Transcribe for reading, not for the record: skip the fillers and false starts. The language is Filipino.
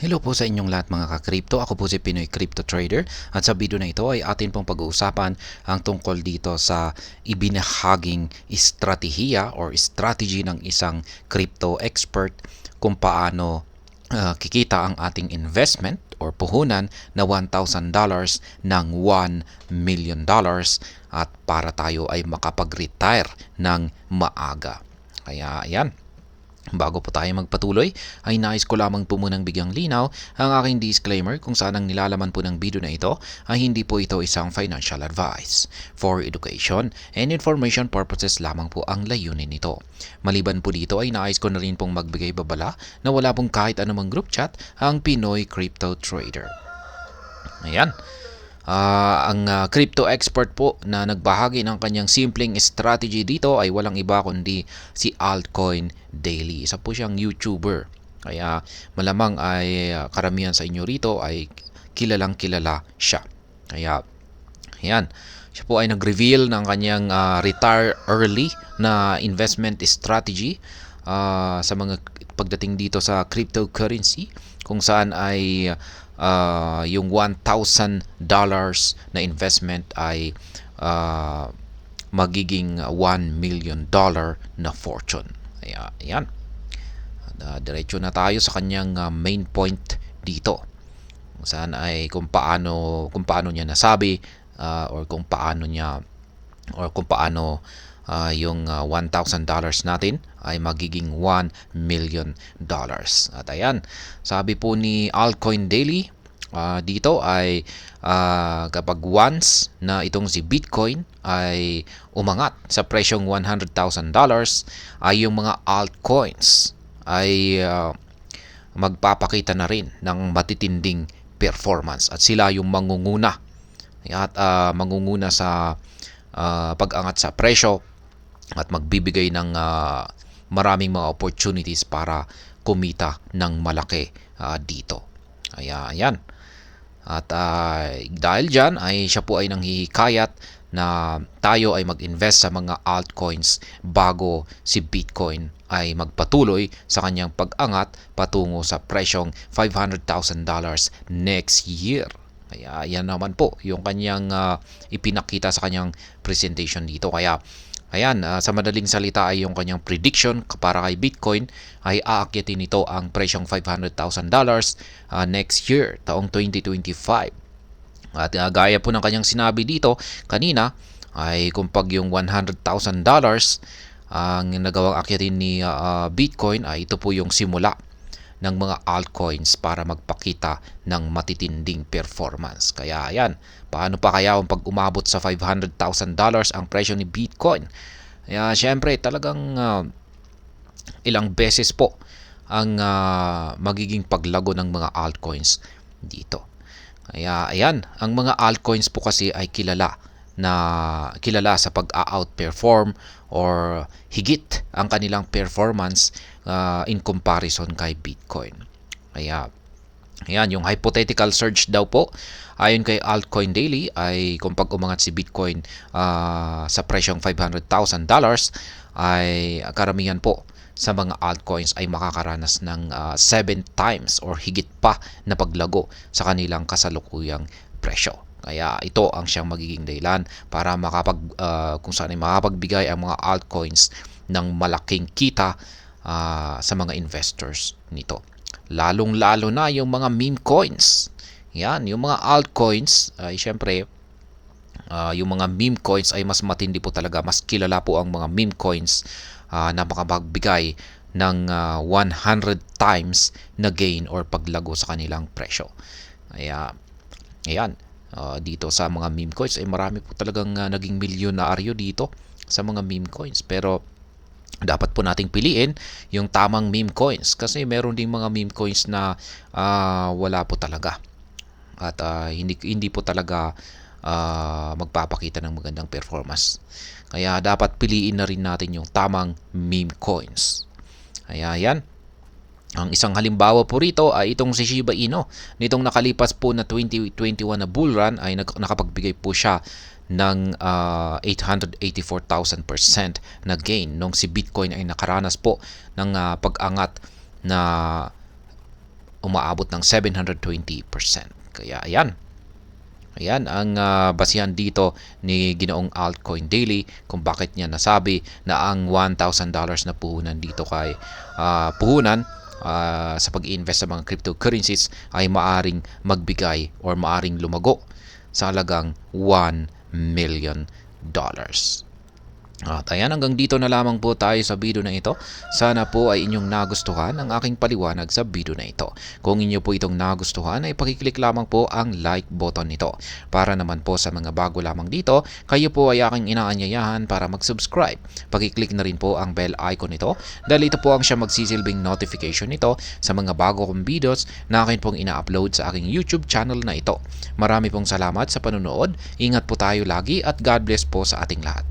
Hello po sa inyong lahat mga ka-crypto. Ako po si Pinoy Crypto Trader at sa video na ito ay atin pong pag-uusapan ang tungkol dito sa ibinahaging estratehiya or strategy ng isang crypto expert kung paano kikita ang ating investment or puhunan na $1,000 ng $1,000,000 at para tayo ay makapag-retire ng maaga. Kaya ayan. Bago po tayo magpatuloy, ay nais ko lamang po munang bigyang linaw ang aking disclaimer kung saan ang nilalaman po ng video na ito ay hindi po ito isang financial advice. For education and information purposes lamang po ang layunin nito. Maliban po dito ay nais ko na rin pong magbigay babala na wala pong kahit anumang group chat ang Pinoy Crypto Trader. Ayan. Ang crypto expert po na nagbahagi ng kanyang simpleng strategy dito ay walang iba kundi si Altcoin Daily. Isa po siyang YouTuber. Kaya malamang ay karamihan sa inyo rito ay kilalang kilala siya. Kaya ayan, siya po ay nag-reveal ng kanyang retire early na investment strategy sa mga pagdating dito sa cryptocurrency kung saan ay yung $1,000 na investment ay magiging $1,000,000 na fortune. Ayan. Diretso na tayo sa kanyang main point dito. Kung saan ay kung paano niya nasabi or kung paano yung $1,000 natin ay magiging $1,000,000. At ayan, sabi po ni Altcoin Daily, dito ay kapag once na itong si Bitcoin ay umangat sa presyong $100,000 ay yung mga altcoins ay magpapakita na rin ng matitinding performance at sila yung mangunguna sa pag-angat sa presyo at magbibigay ng maraming mga opportunities para kumita ng malaki dito. Ayan. At dahil dyan ay siya po ay nanghihikayat na tayo ay mag-invest sa mga altcoins bago si Bitcoin ay magpatuloy sa kanyang pag-angat patungo sa presyong $500,000 next year. Kaya yan naman po yung kanyang ipinakita sa kanyang presentation dito. Kaya ayan, sa madaling salita ay yung kanyang prediction para kay Bitcoin ay aakyatin nito ang presyong $500,000 next year, taong 2025. At gaya po ng kanyang sinabi dito kanina ay kung pag yung $100,000 ang nagawang akyatin ni Bitcoin ay ito po yung simula ng mga altcoins para magpakita ng matitinding performance. Kaya ayan, paano pa kaya kung pag umabot sa $500,000 ang presyo ni Bitcoin? Kaya syempre talagang ilang beses po ang magiging paglago ng mga altcoins dito. Kaya ayan, ang mga altcoins po kasi ay kilala sa pag-outperform or higit ang kanilang performance in comparison kay Bitcoin. Kaya ayan, yung hypothetical surge daw po ayon kay Altcoin Daily ay kung pag umangat si Bitcoin sa presyong $500,000 ay karamihan po sa mga altcoins ay makakaranas ng 7 times or higit pa na paglago sa kanilang kasalukuyang presyo. Kaya ito ang siyang magiging dahilan para kung saan ay makapagbigay ang mga altcoins ng malaking kita sa mga investors nito. Lalong-lalo na yung mga meme coins. Yan, yung mga altcoins ay syempre yung mga meme coins ay mas matindi po talaga, mas kilala po ang mga meme coins na makapagbigay ng 100 times na gain or paglago sa kanilang presyo. Kaya ayan, dito sa mga meme coins ay marami po talagang naging milyonaryo dito sa mga meme coins. Pero dapat po nating piliin yung tamang meme coins kasi meron ding mga meme coins na wala po talaga at hindi po talaga magpapakita ng magandang performance. Kaya dapat piliin na rin natin yung tamang meme coins. Kaya yan. Ang isang halimbawa po rito ay itong si Shiba Inu. Nitong nakalipas po na 2021 na bull run ay nakapagbigay po siya ng 884,000% na gain nung si Bitcoin ay nakaranas po ng pag-angat na umaabot ng 720%. Kaya ayan. Ayan ang basihan dito ni Ginoong Altcoin Daily kung bakit niya nasabi na ang $1,000 na puhunan dito kay puhunan sa pag-invest sa mga cryptocurrencies ay maaring magbigay or maaring lumago sa halagang $1 million. At ayan, hanggang dito na lamang po tayo sa video na ito. Sana po ay inyong nagustuhan ang aking paliwanag sa video na ito. Kung inyo po itong nagustuhan ay pakiclick lamang po ang like button nito. Para naman po sa mga bago lamang dito, kayo po ay aking inaanyayahan para mag-subscribe. Pakiclick na rin po ang bell icon nito dahil ito po ang siya magsisilbing notification nito sa mga bago kong videos na akin pong ina-upload sa aking YouTube channel na ito. Marami pong salamat sa panonood. Ingat po tayo lagi at God bless po sa ating lahat.